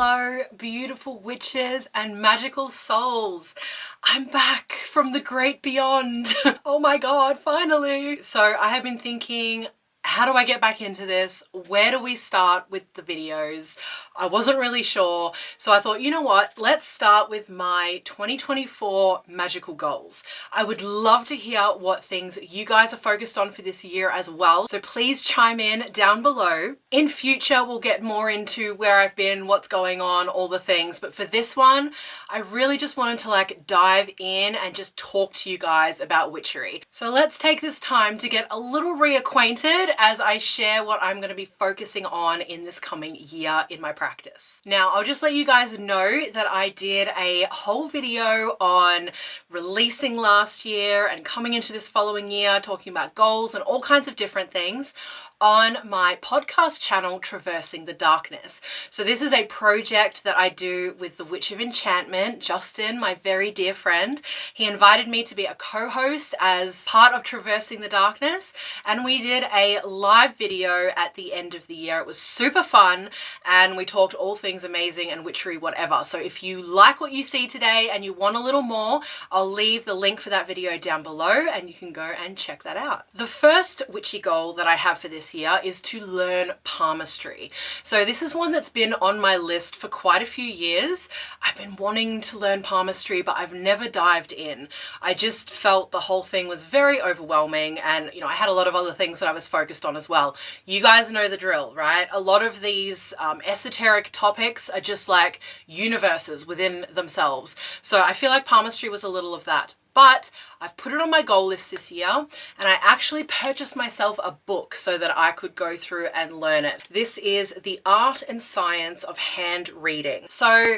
Hello, beautiful witches and magical souls. I'm back from the great beyond. Oh my god, finally. So I have been thinking, how do I get back into this? Where do we start with the videos? I wasn't really sure. So I thought, you know what? Let's start with my 2024 magical goals. I would love to hear what things you guys are focused on for this year as well. So please chime in down below. In future, we'll get more into where I've been, what's going on, all the things. But for this one, I really just wanted to dive in and just talk to you guys about witchery. So let's take this time to get a little reacquainted as I share what I'm going to be focusing on in this coming year in my practice. Now, I'll just let you guys know that I did a whole video on releasing last year and coming into this following year, talking about goals and all kinds of different things on my podcast channel, Traversing the Darkness. So this is a project that I do with the Witch of Enchantment, Justin, my very dear friend. He invited me to be a co-host as part of Traversing the Darkness, and we did a live video at the end of the year. It was super fun, and we talked all things amazing and witchery, whatever. So if you like what you see today and you want a little more, I'll leave the link for that video down below and you can go and check that out. The first witchy goal that I have for this year is to learn palmistry. So this is one that's been on my list for quite a few years. I've been wanting to learn palmistry, but I've never dived in. I just felt the whole thing was very overwhelming, and I had a lot of other things that I was focused on as well. You guys know the drill, right? A lot of these esoteric topics are just like universes within themselves. So I feel like palmistry was a little of that. But I've put it on my goal list this year, and I actually purchased myself a book so that I could go through and learn it. This is The Art and Science of Hand Reading. So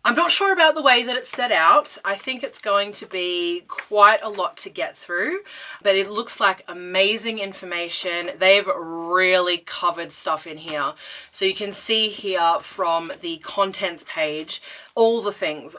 I'm not sure about the way that it's set out. I think it's going to be quite a lot to get through, but it looks like amazing information. They've really covered stuff in here. So you can see here from the contents page, all the things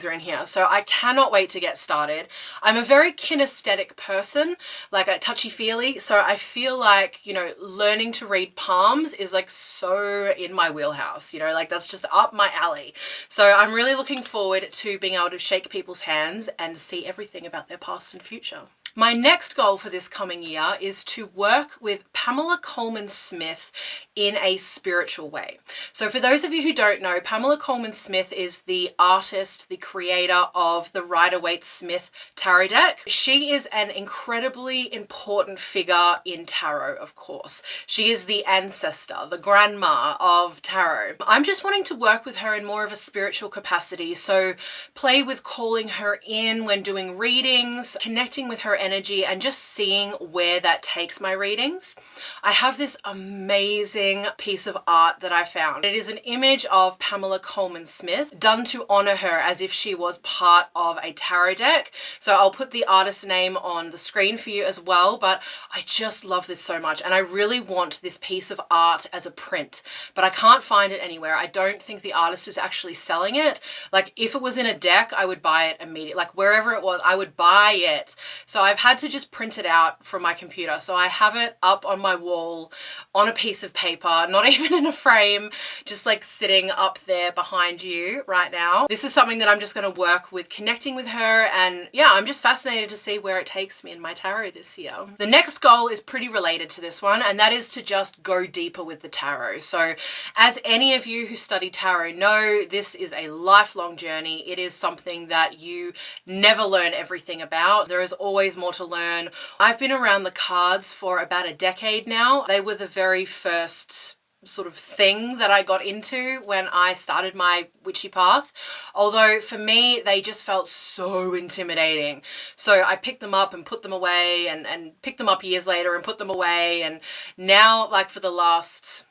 are in here. So I cannot wait to get started. I'm a very kinesthetic person, like a touchy-feely. So I feel like, learning to read palms is so in my wheelhouse, that's just up my alley. So I'm really looking forward to being able to shake people's hands and see everything about their past and future. My next goal for this coming year is to work with Pamela Colman Smith in a spiritual way. So for those of you who don't know, Pamela Colman Smith is the artist, the creator of the Rider-Waite-Smith tarot deck. She is an incredibly important figure in tarot, of course. She is the ancestor, the grandma of tarot. I'm just wanting to work with her in more of a spiritual capacity. So play with calling her in when doing readings, connecting with her energy, and just seeing where that takes my readings. I have this amazing piece of art that I found. It is an image of Pamela Colman Smith done to honor her as if she was part of a tarot deck. So I'll put the artist's name on the screen for you as well, but I just love this so much, and I really want this piece of art as a print, but I can't find it anywhere. I don't think the artist is actually selling it. If it was in a deck, I would buy it immediately. Wherever it was, I would buy it. So I've had to just print it out from my computer. So I have it up on my wall on a piece of paper, not even in a frame, just sitting up there behind you right now. This is something that I'm just going to work with, connecting with her, and yeah, I'm just fascinated to see where it takes me in my tarot this year. The next goal is pretty related to this one, and that is to just go deeper with the tarot. So as any of you who study tarot know, this is a lifelong journey. It is something that you never learn everything about. There is always more to learn. I've been around the cards for about a decade now. They were the very first sort of thing that I got into when I started my witchy path. Although for me, they just felt so intimidating. So I picked them up and put them away, and picked them up years later and put them away. And now, for the last,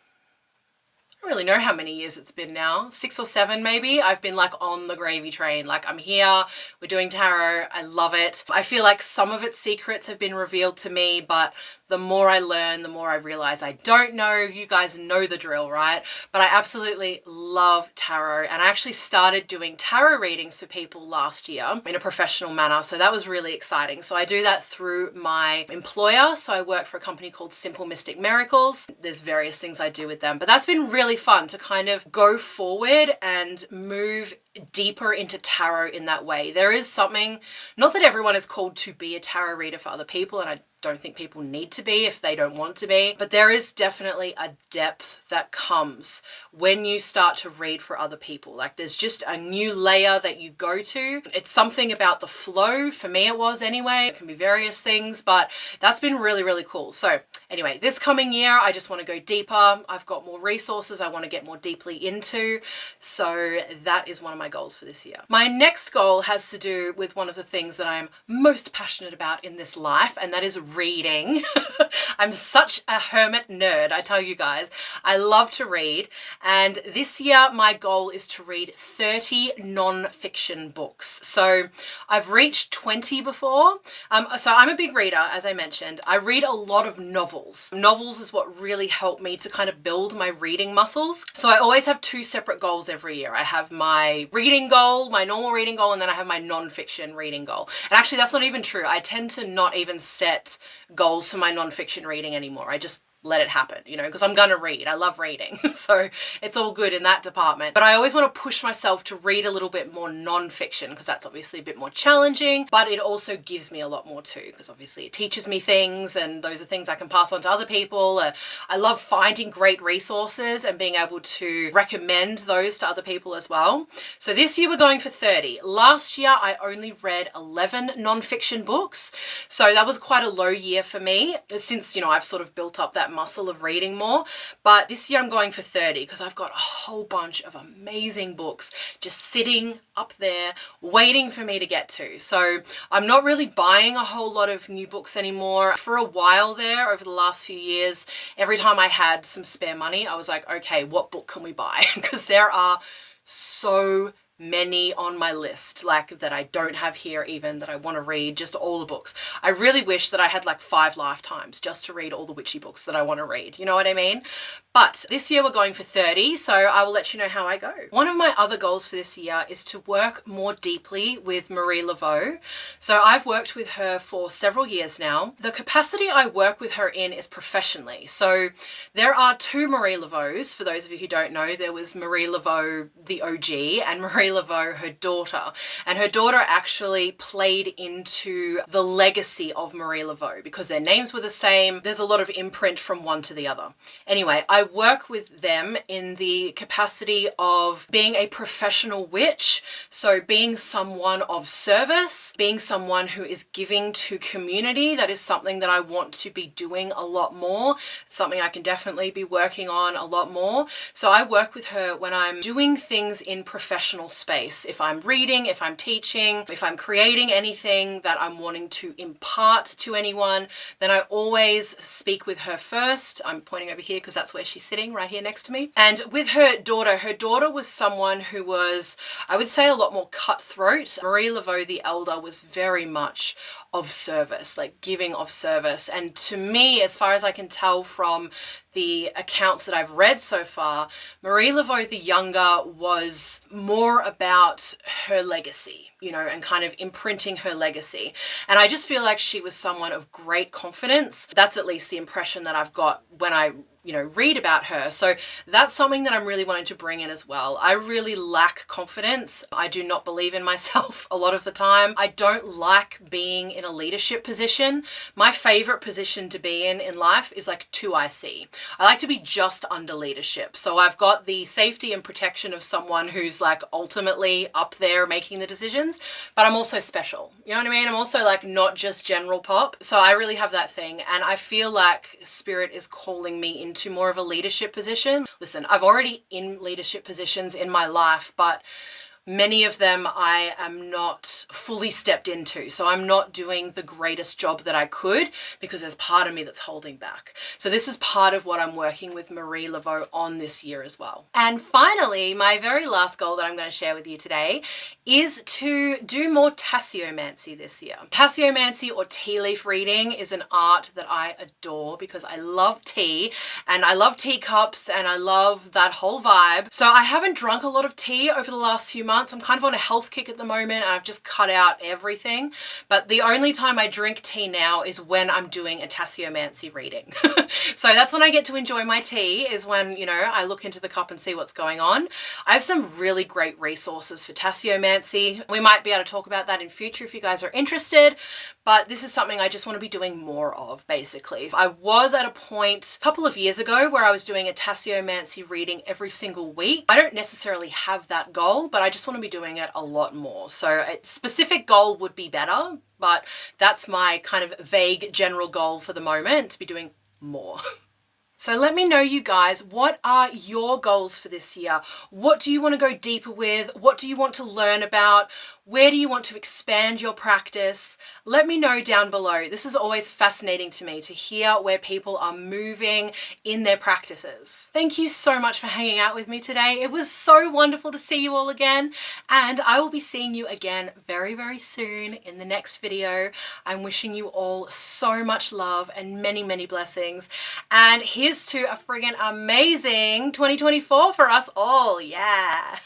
I don't really know how many years it's been now, 6 or 7 maybe, I've been on the gravy train. I'm here, we're doing tarot, I love it. I feel like some of its secrets have been revealed to me, but the more I learn, the more I realize I don't know. You guys know the drill, right? But I absolutely love tarot, and I actually started doing tarot readings for people last year in a professional manner. So that was really exciting. So I do that through my employer. So I work for a company called Simple Mystic Miracles. There's various things I do with them, but that's been really fun to kind of go forward and move deeper into tarot in that way. There is something, not that everyone is called to be a tarot reader for other people, and I don't think people need to be if they don't want to be, but there is definitely a depth that comes when you start to read for other people. Like there's just a new layer that you go to. It's something about the flow, for me it was anyway. It can be various things, but that's been really, really cool. So anyway, this coming year, I just want to go deeper. I've got more resources I want to get more deeply into. So that is one of my goals for this year. My next goal has to do with one of the things that I'm most passionate about in this life, and that is reading. I'm such a hermit nerd, I tell you guys. I love to read, and this year my goal is to read 30 non-fiction books. So I've reached 20 before. So I'm a big reader, as I mentioned. I read a lot of novels. Novels is what really helped me to kind of build my reading muscles. So I always have two separate goals every year. I have my reading goal, my normal reading goal, and then I have my non-fiction reading goal. And actually that's not even true. I tend to not even set goals for my non-fiction reading anymore. I just let it happen, you know, because I'm gonna read. I love reading. So it's all good in that department. But I always want to push myself to read a little bit more non-fiction, because that's obviously a bit more challenging, but it also gives me a lot more too, because obviously it teaches me things, and those are things I can pass on to other people. I love finding great resources and being able to recommend those to other people as well. So this year we're going for 30. Last year I only read 11 non-fiction books. So that was quite a low year for me, since, you know, I've sort of built up that muscle of reading more. But this year I'm going for 30 because I've got a whole bunch of amazing books just sitting up there waiting for me to get to. So I'm not really buying a whole lot of new books anymore. For a while there, over the last few years, every time I had some spare money, I was like, okay, what book can we buy? Because there are so many on my list, like, that I don't have here even, that I want to read, just all the books. I really wish that I had like 5 lifetimes just to read all the witchy books that I want to read. You know what I mean? But this year we're going for 30, so I will let you know how I go. One of my other goals for this year is to work more deeply with Marie Laveau. So I've worked with her for several years now. The capacity I work with her in is professionally. So there are 2 Marie Laveaus. For those of you who don't know, there was Marie Laveau, the OG, and Marie Laveau, her daughter. And her daughter actually played into the legacy of Marie Laveau because their names were the same. There's a lot of imprint from one to the other. Anyway, I work with them in the capacity of being a professional witch. So being someone of service, being someone who is giving to community. That is something that I want to be doing a lot more. It's something I can definitely be working on a lot more. So I work with her when I'm doing things in professional space. If I'm reading, if I'm teaching, if I'm creating anything that I'm wanting to impart to anyone, then I always speak with her first. I'm pointing over here because that's where she's sitting, right here next to me. And with her daughter was someone who was, I would say, a lot more cutthroat. Marie Laveau the elder was very much of service, like giving of service. And to me, as far as I can tell from the accounts that I've read so far, Marie Laveau the younger was more about her legacy, you know, and kind of imprinting her legacy. And I just feel like she was someone of great confidence. That's at least the impression that I've got when I, you know, read about her. So that's something that I'm really wanting to bring in as well. I really lack confidence. I do not believe in myself a lot of the time. I don't like being in a leadership position. My favorite position to be in life is like 2IC. I like to be just under leadership. So I've got the safety and protection of someone who's like ultimately up there making the decisions, but I'm also special. You know what I mean? I'm also like not just general pop. So I really have that thing. And I feel like Spirit is calling me into more of a leadership position. Listen, I've already in leadership positions in my life, but Many of them I am not fully stepped into, so I'm not doing the greatest job that I could because there's part of me that's holding back. So this is part of what I'm working with Marie Laveau on this year as well. And finally, my very last goal that I'm going to share with you today is to do more tasseomancy this year. Tasseomancy, or tea leaf reading, is an art that I adore because I love tea and I love teacups and I love that whole vibe. So I haven't drunk a lot of tea over the last few months. I'm kind of on a health kick at the moment and I've just cut out everything. But the only time I drink tea now is when I'm doing a tasseomancy reading. So that's when I get to enjoy my tea, is when, you know, I look into the cup and see what's going on. I have some really great resources for tasseomancy. We might be able to talk about that in future if you guys are interested, but this is something I just want to be doing more of, basically. I was at a point a couple of years ago where I was doing a tasseomancy reading every single week. I don't necessarily have that goal, but I just want to be doing it a lot more. So a specific goal would be better, but that's my kind of vague general goal for the moment, to be doing more. So let me know, you guys, what are your goals for this year? What do you want to go deeper with? What do you want to learn about? Where do you want to expand your practice? Let me know down below. This is always fascinating to me to hear where people are moving in their practices. Thank you so much for hanging out with me today. It was so wonderful to see you all again, and I will be seeing you again very, very soon in the next video. I'm wishing you all so much love and many, many blessings. And here's to a friggin' amazing 2024 for us all. Yeah.